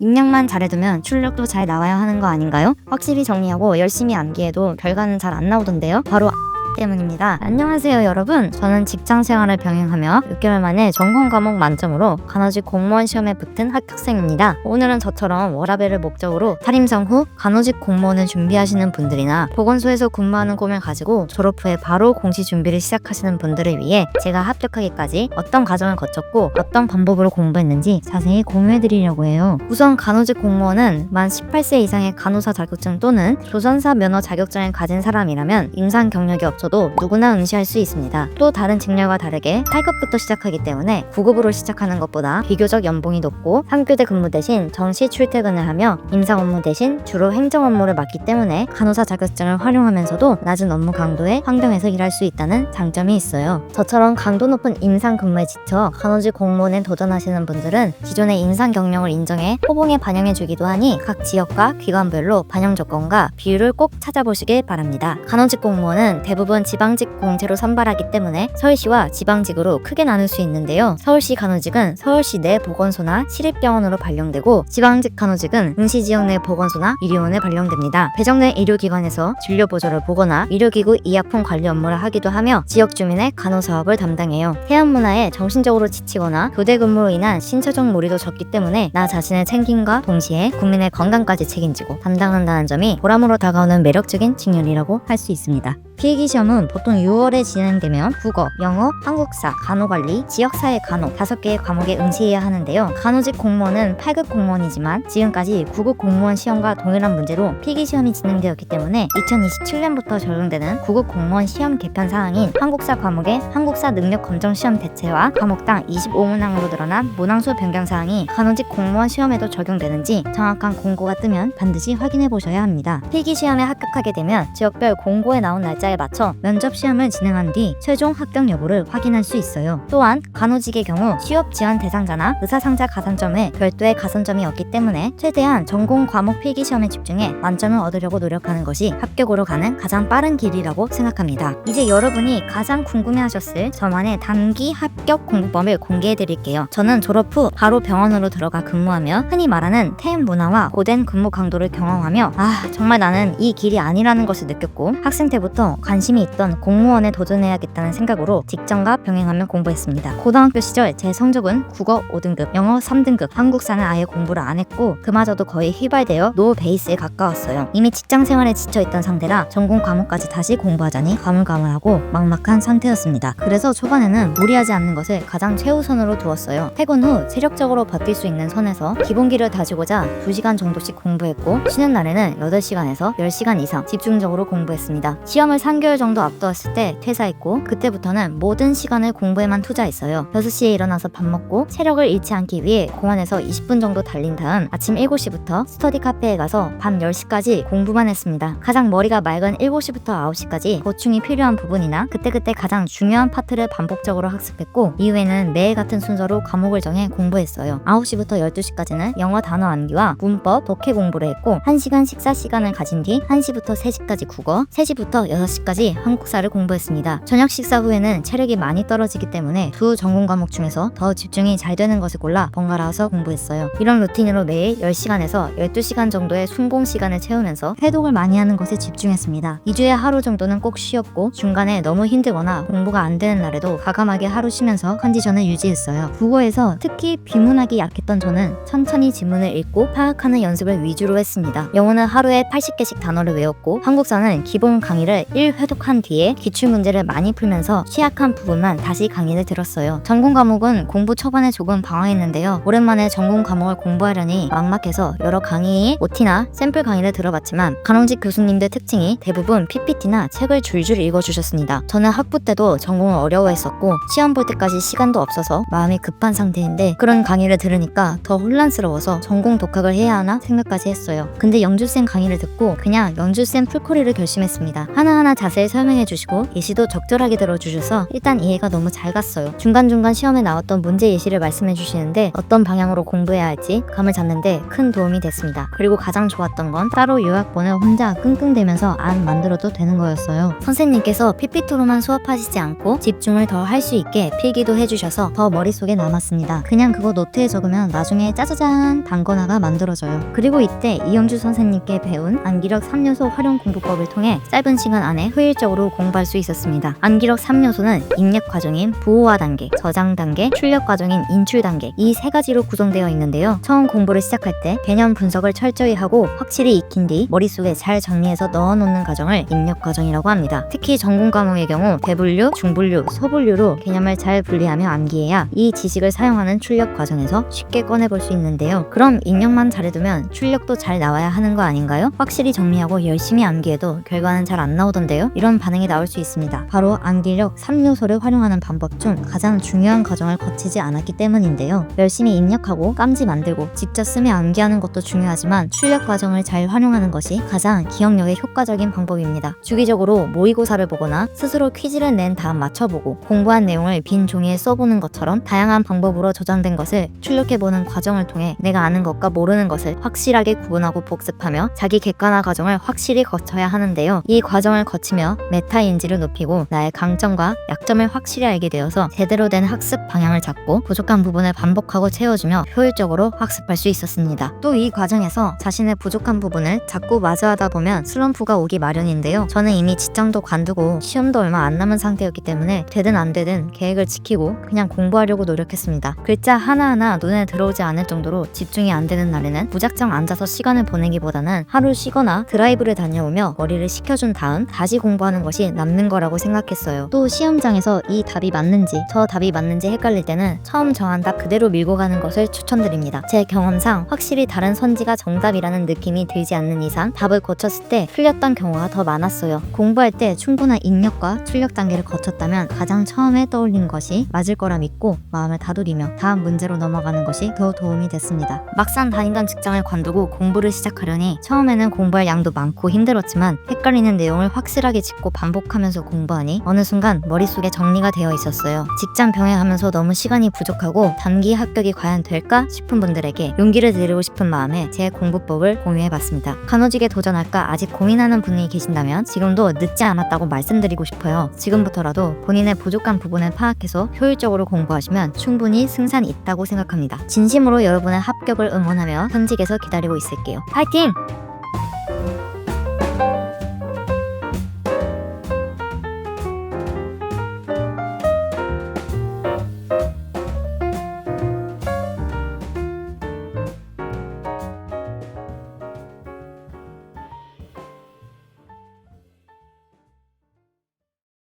입력만 잘해두면 출력도 잘 나와야 하는 거 아닌가요? 확실히 정리하고 열심히 암기해도 결과는 잘 안 나오던데요. 바로 때문입니다. 안녕하세요 여러분, 저는 직장생활을 병행하며 6개월 만에 전공 과목 만점으로 간호직 공무원 시험에 붙은 합격생입니다. 오늘은 저처럼 워라밸을 목적으로 탈임상 후 간호직 공무원을 준비하시는 분들이나 보건소에서 근무하는 꿈을 가지고 졸업 후에 바로 공시 준비를 시작하시는 분들을 위해 제가 합격하기까지 어떤 과정을 거쳤고 어떤 방법으로 공부했는지 자세히 공유해드리려고 해요. 우선 간호직 공무원은 만 18세 이상의 간호사 자격증 또는 조선사 면허 자격증을 가진 사람이라면 임상 경력이 없어도 누구나 응시할 수 있습니다. 또 다른 직렬과 다르게 8급부터 시작하기 때문에 9급으로 시작하는 것보다 비교적 연봉이 높고 3교대 근무 대신 정시 출퇴근을 하며 임상 업무 대신 주로 행정 업무를 맡기 때문에 간호사 자격증을 활용하면서도 낮은 업무 강도의 환경에서 일할 수 있다는 장점이 있어요. 저처럼 강도 높은 임상 근무에 지쳐 간호직 공무원에 도전하시는 분들은 기존의 임상 경력을 인정해 호봉에 반영해주기도 하니 각 지역과 기관별로 반영 조건과 비율을 꼭 찾아보시길 바랍니다. 간호직 공무원은 대부분 지방직 공채로 선발하기 때문에 서울시와 지방직으로 크게 나눌 수 있는데요. 서울시 간호직은 서울시 내 보건소나 시립병원으로 발령되고 지방직 간호직은 응시지역 내 보건소나 의료원에 발령됩니다. 배정된 의료기관에서 진료보조를 보거나 의료기구 의약품 관리 업무를 하기도 하며 지역 주민의 간호사업을 담당해요. 해안문화에 정신적으로 지치거나 교대 근무로 인한 신체적 무리도 적기 때문에 나 자신의 챙김과 동시에 국민의 건강까지 책임지고 담당한다는 점이 보람으로 다가오는 매력적인 직렬이라고 할 수 있습니다. 필기시험은 보통 6월에 진행되며 국어, 영어, 한국사, 간호관리, 지역사회 간호 5개의 과목에 응시해야 하는데요. 간호직 공무원은 8급 공무원이지만 지금까지 9급 공무원 시험과 동일한 문제로 필기시험이 진행되었기 때문에 2027년부터 적용되는 9급 공무원 시험 개편 사항인 한국사 과목의 한국사 능력 검정 시험 대체와 과목당 25문항으로 늘어난 문항수 변경 사항이 간호직 공무원 시험에도 적용되는지 정확한 공고가 뜨면 반드시 확인해 보셔야 합니다. 필기시험에 합격하게 되면 지역별 공고에 나온 날짜에 맞춰 면접 시험을 진행한 뒤 최종 합격 여부를 확인할 수 있어요. 또한 간호직의 경우 취업 지원 대상자나 의사상자 가산점에 별도의 가산점이 없기 때문에 최대한 전공 과목 필기 시험에 집중해 만점을 얻으려고 노력하는 것이 합격으로 가는 가장 빠른 길이라고 생각합니다. 이제 여러분이 가장 궁금해하셨을 저만의 단기 합격 공부법을 공개해 드릴게요. 저는 졸업 후 바로 병원으로 들어가 근무하며 흔히 말하는 태움 문화와 고된 근무 강도를 경험하며 정말 나는 이 길이 아니라는 것을 느꼈고 학생 때부터 관심이 있던 공무원에 도전해야겠다는 생각으로 직전과 병행하며 공부했습니다. 고등학교 시절 제 성적은 국어 5등급, 영어 3등급, 한국사는 아예 공부를 안 했고 그마저도 거의 휘발되어 노 베이스에 가까웠어요. 이미 직장 생활에 지쳐있던 상태라 전공 과목까지 다시 공부하자니 가물가물하고 막막한 상태였습니다. 그래서 초반에는 무리하지 않는 것을 가장 최우선으로 두었어요. 퇴근 후 체력적으로 버틸 수 있는 선에서 기본기를 다지고자 2시간 정도씩 공부했고 쉬는 날에는 8시간에서 10시간 이상 집중적으로 공부했습니다. 시험을 3개월 정도 앞두었을 때 퇴사했고 그때부터는 모든 시간을 공부에만 투자했어요. 6시에 일어나서 밥 먹고 체력을 잃지 않기 위해 공원에서 20분 정도 달린 다음 아침 7시부터 스터디 카페에 가서 밤 10시까지 공부만 했습니다. 가장 머리가 맑은 7시부터 9시까지 보충이 필요한 부분이나 그때그때 가장 중요한 파트를 반복적으로 학습했고 이후에는 매일 같은 순서로 과목을 정해 공부했어요. 9시부터 12시까지는 영어 단어 암기와 문법, 독해 공부를 했고 1시간 식사 시간을 가진 뒤 1시부터 3시까지 국어, 3시부터 6시까지 한국사를 공부했습니다. 저녁 식사 후에는 체력이 많이 떨어지기 때문에 두 전공 과목 중에서 더 집중이 잘 되는 것을 골라 번갈아서 공부했어요. 이런 루틴으로 매일 10시간에서 12시간 정도의 순공 시간을 채우면서 해독을 많이 하는 것에 집중했습니다. 2주에 하루 정도는 꼭 쉬었고 중간에 너무 힘들거나 공부가 안 되는 날에도 과감하게 하루 쉬면서 컨디션을 유지했어요. 국어에서 특히 비문학이 약했던 저는 천천히 지문을 읽고 파악하는 연습을 위주로 했습니다. 영어는 하루에 80개씩 단어를 외웠고 한국사는 기본 강의를 1회독한 뒤에 기출문제를 많이 풀면서 취약한 부분만 다시 강의를 들었어요. 전공 과목은 공부 초반에 조금 방황했는데요. 오랜만에 전공 과목을 공부하려니 막막해서 여러 강의, OT나 샘플 강의를 들어봤지만 간호직 교수님들 특징이 대부분 PPT나 책을 줄줄 읽어주셨습니다. 저는 학부 때도 전공을 어려워했었고 시험 볼 때까지 시간도 없어서 마음이 급한 상태인데 그런 강의를 들으니까 더 혼란스러워서 전공 독학을 해야 하나 생각까지 했어요. 근데 영주쌤 강의를 듣고 그냥 영주쌤 풀코리를 결심했습니다. 하나하나 하나하나 자세히 설명해 주시고 예시도 적절하게 들어주셔서 일단 이해가 너무 잘 갔어요. 중간중간 시험에 나왔던 문제 예시를 말씀해 주시는데 어떤 방향으로 공부해야 할지 감을 잡는데 큰 도움이 됐습니다. 그리고 가장 좋았던 건 따로 요약본을 혼자 끙끙대면서 안 만들어도 되는 거였어요. 선생님께서 PPT로만 수업하시지 않고 집중을 더 할 수 있게 필기도 해주셔서 더 머릿속에 남았습니다. 그냥 그거 노트에 적으면 나중에 짜자잔 단거나가 만들어져요. 그리고 이때 이영주 선생님께 배운 암기력 3요소 활용 공부법을 통해 짧은 시간 안에 효율적으로 공부할 수 있었습니다. 암기력 3요소는 입력 과정인 부호화 단계, 저장 단계, 출력 과정인 인출 단계 이 세 가지로 구성되어 있는데요. 처음 공부를 시작할 때 개념 분석을 철저히 하고 확실히 익힌 뒤 머릿속에 잘 정리해서 넣어놓는 과정을 입력 과정이라고 합니다. 특히 전공 과목의 경우 대분류, 중분류, 소분류로 개념을 잘 분리하며 암기해야 이 지식을 사용하는 출력 과정에서 쉽게 꺼내볼 수 있는데요. 그럼 입력만 잘해두면 출력도 잘 나와야 하는 거 아닌가요? 확실히 정리하고 열심히 암기해도 결과는 잘 안 나오던데요? 이런 반응이 나올 수 있습니다. 바로 암기력 3요소를 활용하는 방법 중 가장 중요한 과정을 거치지 않았기 때문인데요. 열심히 입력하고 깜지 만들고 직접 쓰며 암기하는 것도 중요하지만 출력 과정을 잘 활용하는 것이 가장 기억력에 효과적인 방법입니다. 주기적으로 모의고사를 보거나 스스로 퀴즈를 낸 다음 맞춰보고 공부한 내용을 빈 종이에 써보는 것처럼 다양한 방법으로 저장된 것을 출력해보는 과정을 통해 내가 아는 것과 모르는 것을 확실하게 구분하고 복습하며 자기 객관화 과정을 확실히 거쳐야 하는데요. 이 과정을 거치며 메타 인지를 높이고 나의 강점과 약점을 확실히 알게 되어서 제대로 된 학습 방향을 잡고 부족한 부분을 반복하고 채워주며 효율적으로 학습할 수 있었습니다. 또 이 과정에서 자신의 부족한 부분을 자꾸 마주하다 보면 슬럼프가 오기 마련인데요. 저는 이미 직장도 관두고 시험도 얼마 안 남은 상태였기 때문에 되든 안 되든 계획을 지키고 그냥 공부하려고 노력했습니다. 글자 하나하나 눈에 들어오지 않을 정도로 집중이 안 되는 날에는 무작정 앉아서 시간을 보내기보다는 하루 쉬거나 드라이브를 다녀오며 머리를 식혀준 다음 다시 공부하는 것이 남는 거라고 생각했어요. 또 시험장에서 이 답이 맞는지 저 답이 맞는지 헷갈릴 때는 처음 정한 답 그대로 밀고 가는 것을 추천드립니다. 제 경험상 확실히 다른 선지가 정답이라는 느낌이 들지 않는 이상 답을 고쳤을 때 틀렸던 경우가 더 많았어요. 공부할 때 충분한 입력과 출력 단계를 거쳤다면 가장 처음에 떠올린 것이 맞을 거라 믿고 마음을 다독이며 다음 문제로 넘어가는 것이 더 도움이 됐습니다. 막상 다니던 직장을 관두고 공부를 시작하려니 처음에는 공부할 양도 많고 힘들었지만 헷갈리는 내용을 확실하게 짚고 반복하면서 공부하니 어느 순간 머릿속에 정리가 되어 있었어요. 직장 병행하면서 너무 시간이 부족하고 단기 합격이 과연 될까 싶은 분들에게 용기를 드리고 싶은 마음에 제 공부법을 공유해봤습니다. 간호직에 도전할까 아직 고민하는 분이 계신다면 지금도 늦지 않았다고 말씀드리고 싶어요. 지금부터라도 본인의 부족한 부분을 파악해서 효율적으로 공부하시면 충분히 승산이 있다고 생각합니다. 진심으로 여러분의 합격을 응원하며 현직에서 기다리고 있을게요. 파이팅!